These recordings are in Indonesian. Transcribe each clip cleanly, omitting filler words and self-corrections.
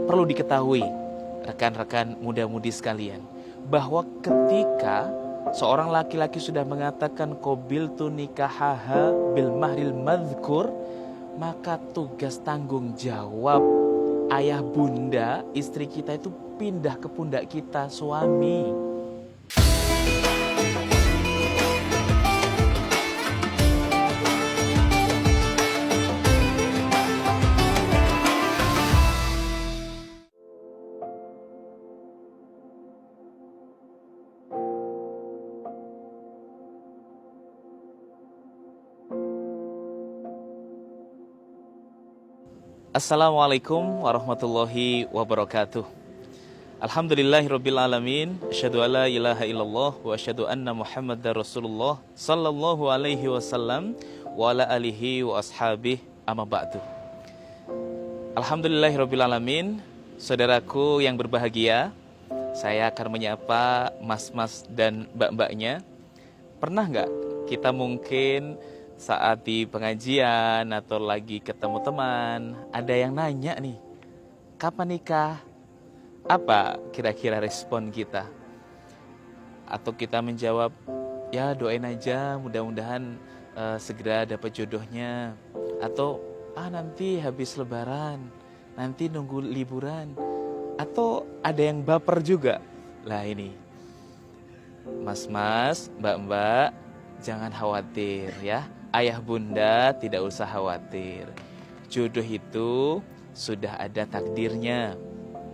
Perlu diketahui rekan-rekan muda-mudi sekalian, bahwa ketika seorang laki-laki sudah mengatakan qabiltu nikahaha bil mahril madhkur, maka tugas tanggung jawab ayah bunda istri kita itu pindah ke pundak kita, suami. Assalamualaikum warahmatullahi wabarakatuh. Alhamdulillahirabbil alamin, asyhadu alla ilaha illallah wa asyhadu anna Muhammadar Rasulullah sallallahu alaihi wasallam wa ala alihi wa ashabihi amma ba'du. Alhamdulillahirabbil alamin, saudaraku yang berbahagia, saya akan menyapa mas-mas dan mbak-mbaknya. Pernah nggak kita mungkin saat di pengajian atau lagi ketemu teman, ada yang nanya nih, kapan nikah? Apa kira-kira respon kita? Atau kita menjawab, ya doain aja mudah-mudahan segera dapat jodohnya. Atau nanti habis lebaran, nanti nunggu liburan. Atau ada yang baper juga. Lah ini, mas-mas, mbak-mbak, jangan khawatir ya. Ayah bunda tidak usah khawatir. Jodoh itu sudah ada takdirnya.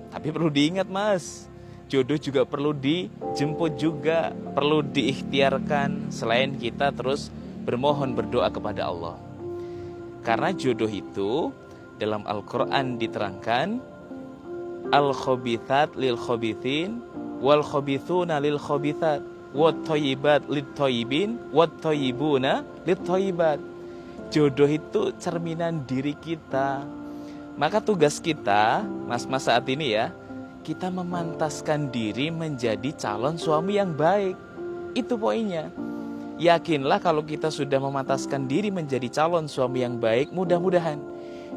Tapi perlu diingat mas, jodoh juga perlu dijemput juga, perlu diikhtiarkan. Selain kita terus bermohon berdoa kepada Allah. Karena jodoh itu dalam Al-Quran diterangkan, al-khobithat lil-khobithin, wal-khobithuna lil-khobithat, wat-thayyibat lit-thayyibin, wat-thayyibuna lit-thayyibat. Jodoh itu cerminan diri kita. Maka tugas kita, mas-mas saat ini ya, kita memantaskan diri menjadi calon suami yang baik. Itu poinnya. Yakinlah kalau kita sudah memantaskan diri menjadi calon suami yang baik, mudah-mudahan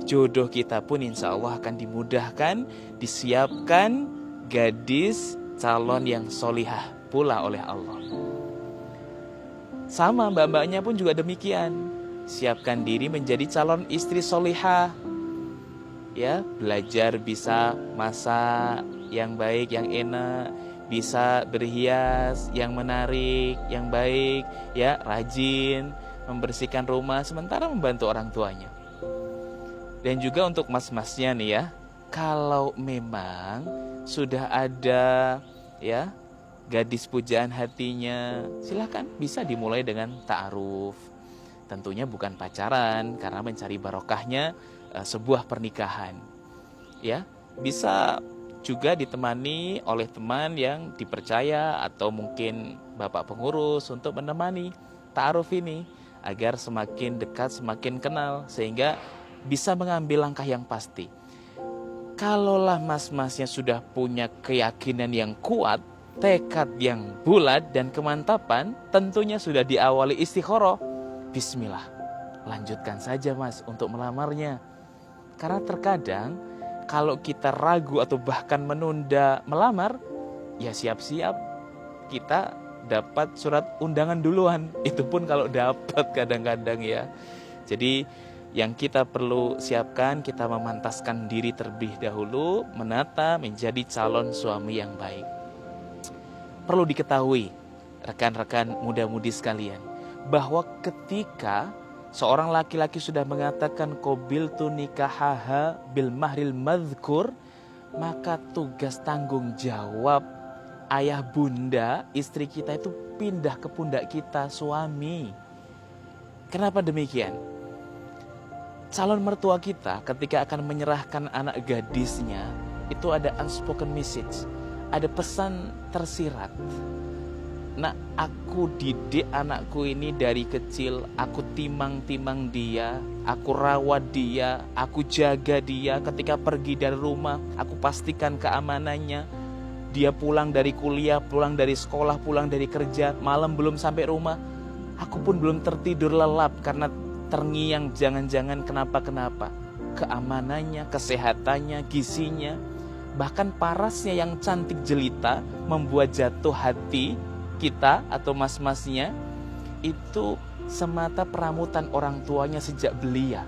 jodoh kita pun insya Allah akan dimudahkan, disiapkan gadis calon yang solihah pula oleh Allah. Sama mbak-mbaknya pun juga demikian. Siapkan diri menjadi calon istri solihah. Ya, belajar bisa masak yang baik, yang enak, bisa berhias yang menarik, yang baik, ya, rajin membersihkan rumah sementara membantu orang tuanya. Dan juga untuk mas-masnya nih ya, kalau memang sudah ada ya gadis pujaan hatinya, silakan bisa dimulai dengan ta'aruf. Tentunya bukan pacaran, karena mencari barokahnya sebuah pernikahan. Ya, bisa juga ditemani oleh teman yang dipercaya atau mungkin bapak pengurus untuk menemani ta'aruf ini agar semakin dekat, semakin kenal sehingga bisa mengambil langkah yang pasti. Kalaulah mas-masnya sudah punya keyakinan yang kuat, tekad yang bulat dan kemantapan, tentunya sudah diawali istikharah. Bismillah, lanjutkan saja mas untuk melamarnya. Karena terkadang kalau kita ragu atau bahkan menunda melamar, ya siap-siap kita dapat surat undangan duluan. Itu pun kalau dapat kadang-kadang ya. Jadi yang kita perlu siapkan, kita memantaskan diri terlebih dahulu, menata menjadi calon suami yang baik. Perlu diketahui rekan-rekan muda-mudi sekalian, bahwa ketika seorang laki-laki sudah mengatakan qabiltu nikahaha bil mahril madhkur, maka tugas tanggung jawab ayah bunda istri kita itu pindah ke pundak kita, suami. Kenapa demikian? Calon mertua kita ketika akan menyerahkan anak gadisnya, itu ada unspoken message, ada pesan tersirat. Nah, aku didik anakku ini dari kecil, aku timang-timang dia, aku rawat dia, aku jaga dia. Ketika pergi dari rumah, aku pastikan keamanannya. Dia pulang dari kuliah, pulang dari sekolah, pulang dari kerja, malam belum sampai rumah, aku pun belum tertidur lelap karena terngiang jangan-jangan kenapa-kenapa. keamanannya, kesehatannya, gizinya, bahkan parasnya yang cantik jelita membuat jatuh hati kita atau mas-masnya, itu semata peramutan orang tuanya sejak belia.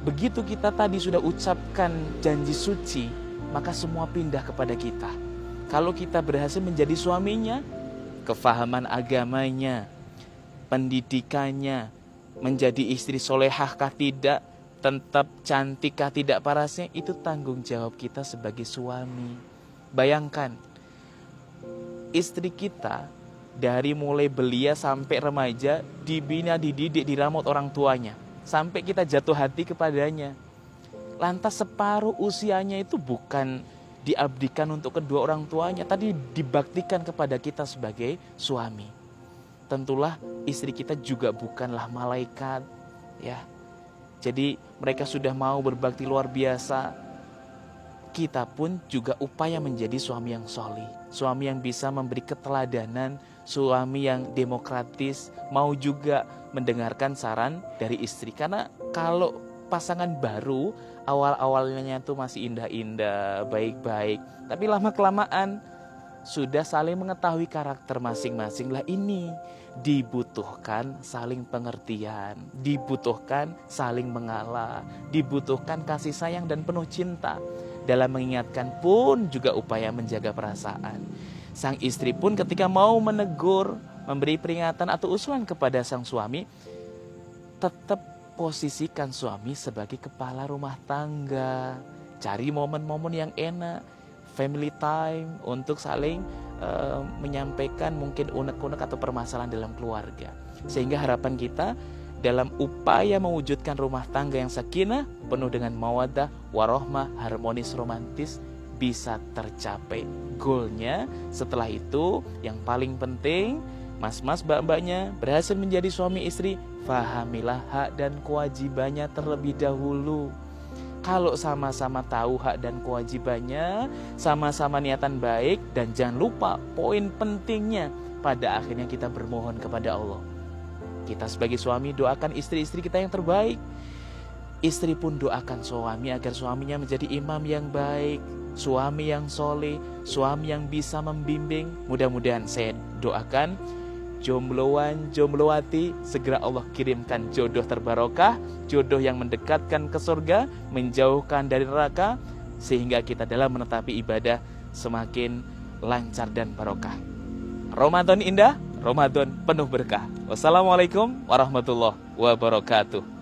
Begitu kita tadi sudah ucapkan janji suci, maka semua pindah kepada kita. Kalau kita berhasil menjadi suaminya, kefahaman agamanya, pendidikannya, menjadi istri solehahkah tidak, tetap cantikkah tidak parasnya, itu tanggung jawab kita sebagai suami. Bayangkan, istri kita dari mulai belia sampai remaja dibina, dididik, dirawat orang tuanya, sampai kita jatuh hati kepadanya. Lantas separuh usianya itu bukan diabdikan untuk kedua orang tuanya, tadi dibaktikan kepada kita sebagai suami. Tentulah istri kita juga bukanlah malaikat, ya. Jadi mereka sudah mau berbakti luar biasa. Kita pun juga upaya menjadi suami yang solih, suami yang bisa memberi keteladanan, suami yang demokratis, mau juga mendengarkan saran dari istri. Karena kalau pasangan baru, awal-awalnya tuh masih indah-indah, baik-baik, tapi lama-kelamaan sudah saling mengetahui karakter masing-masing. Lah ini dibutuhkan saling pengertian, dibutuhkan saling mengalah, dibutuhkan kasih sayang dan penuh cinta. Dalam mengingatkan pun juga upaya menjaga perasaan. Sang istri pun ketika mau menegur, memberi peringatan atau usulan kepada sang suami, tetap posisikan suami sebagai kepala rumah tangga. Cari momen-momen yang enak, family time, untuk saling menyampaikan mungkin unek-unek atau permasalahan dalam keluarga. Sehingga harapan kita dalam upaya mewujudkan rumah tangga yang sakinah, penuh dengan mawaddah, warohmah, harmonis, romantis, bisa tercapai goalnya. Setelah itu yang paling penting, mas-mas, mbak-mbaknya berhasil menjadi suami istri, fahamilah hak dan kewajibannya terlebih dahulu. Kalau sama-sama tahu hak dan kewajibannya, sama-sama niatan baik, dan jangan lupa poin pentingnya, pada akhirnya kita bermohon kepada Allah. Kita sebagai suami doakan istri-istri kita yang terbaik. Istri pun doakan suami agar suaminya menjadi imam yang baik, suami yang soleh, suami yang bisa membimbing. Mudah-mudahan saya doakan jombloan, jomblowati, segera Allah kirimkan jodoh terbarokah, jodoh yang mendekatkan ke surga, menjauhkan dari neraka, sehingga kita dalam menetapi ibadah semakin lancar dan barokah. Ramadan indah, Ramadan penuh berkah. Wassalamualaikum warahmatullahi wabarakatuh.